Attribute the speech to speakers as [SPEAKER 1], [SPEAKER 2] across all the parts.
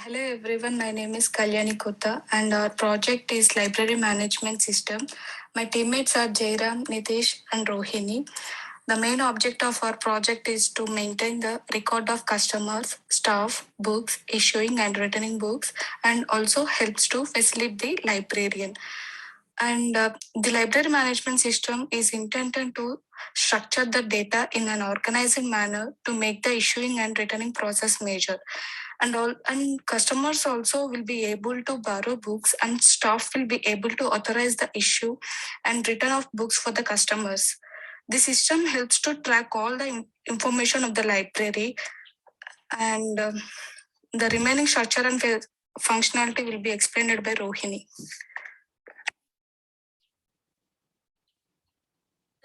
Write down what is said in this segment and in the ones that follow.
[SPEAKER 1] Hello everyone, my name is Kalyani Kutta and our project is Library Management System. My teammates are Jairam, Nitish and Rohini. The main object of our project is to maintain the record of customers, staff, books, issuing and returning books, and also helps to facilitate the librarian. And the library management system is intended to structure the data in an organized manner to make the issuing and returning process measure. And customers also will be able to borrow books and staff will be able to authorize the issue and return of books for the customers. The system helps to track all the information of the library, and the remaining structure and functionality will be explained by Rohini.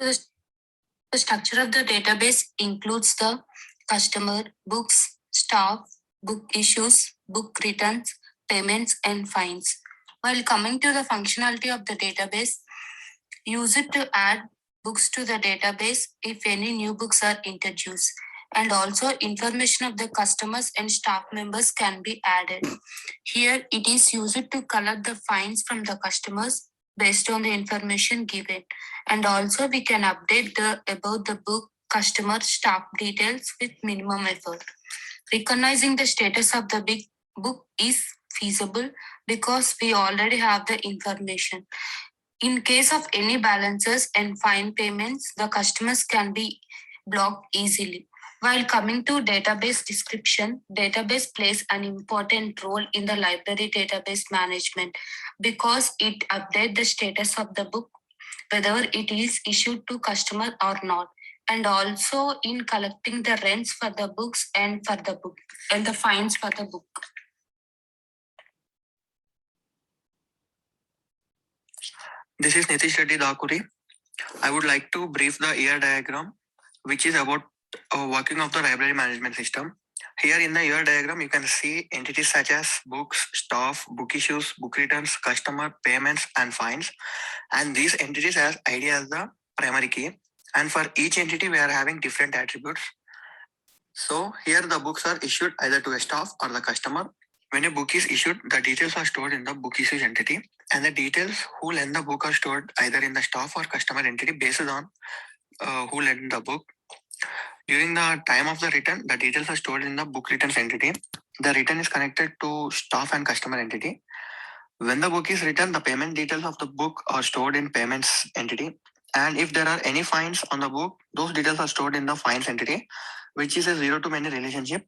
[SPEAKER 1] The structure of the database includes the customer, books, staff, book issues, book returns, payments, and fines. While coming to the functionality of the database, use it to add books to the database if any new books are introduced. And also information of the customers and staff members can be added. Here it is used to collect the fines from the customers based on the information given. And also we can update about the book, customer, staff details with minimum effort. Recognizing the status of the big book is feasible because we already have the information. In case of any balances and fine payments, the customers can be blocked easily. While coming to database description, database plays an important role in the library database management because it updates the status of the book, whether it is issued to customer or not, and also in collecting the rents for the books and for the book and the fines for the book.
[SPEAKER 2] This is Nitish Reddy Dakuri. I would like to brief the ER diagram, which is about working of the library management system. Here in the ER diagram, you can see entities such as books, staff, book issues, book returns, customer, payments, and fines. And these entities has ID as the primary key. And for each entity, we are having different attributes. So here the books are issued either to a staff or the customer. When a book is issued, the details are stored in the book issues entity, and the details who lend the book are stored either in the staff or customer entity based on who lent the book. During the time of the return, the details are stored in the book returns entity. The return is connected to staff and customer entity. When the book is returned, the payment details of the book are stored in payments entity. And if there are any fines on the book, those details are stored in the fines entity, which is a zero to many relationship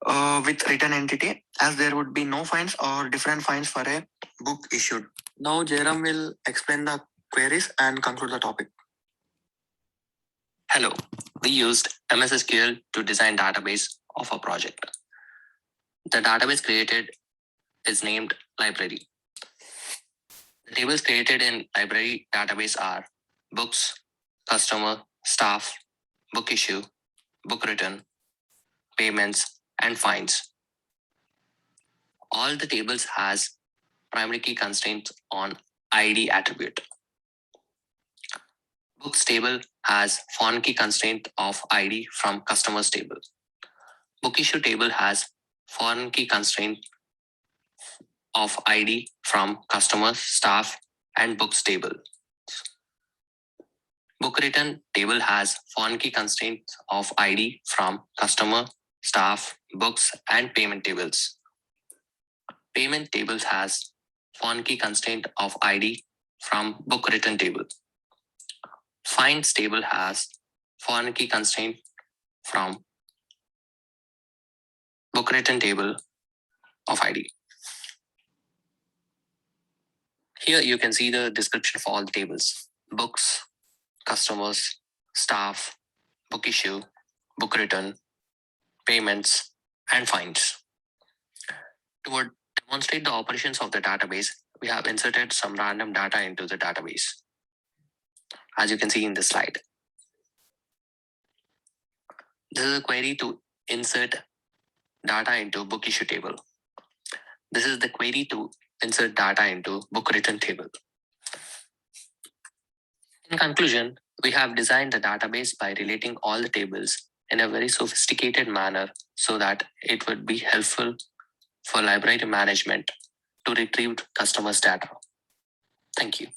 [SPEAKER 2] with return entity, as there would be no fines or different fines for a book issued. Now Jairam will explain the queries and conclude the topic.
[SPEAKER 3] Hello, we used MS SQL to design database of a project. The database created is named library. The tables created in library database are books, customer, staff, book issue, book return, payments, and fines. All the tables has primary key constraints on ID attribute. Books table has foreign key constraint of ID from customers table. Book issue table has foreign key constraint of ID from customers, staff, and books table. Book return table has foreign key constraint of ID from customer, staff, books, and payment tables. Payment tables has foreign key constraint of ID from book return table. Fines table has foreign key constraint from book return table of ID. Here you can see the description for all the tables: books, customers, staff, book issue, book return, payments, and fines. To demonstrate the operations of the database, we have inserted some random data into the database, as you can see in this slide. This is a query to insert data into book issue table. This is the query to insert data into book return table. In conclusion, we have designed the database by relating all the tables in a very sophisticated manner so that it would be helpful for library management to retrieve customers' data. Thank you.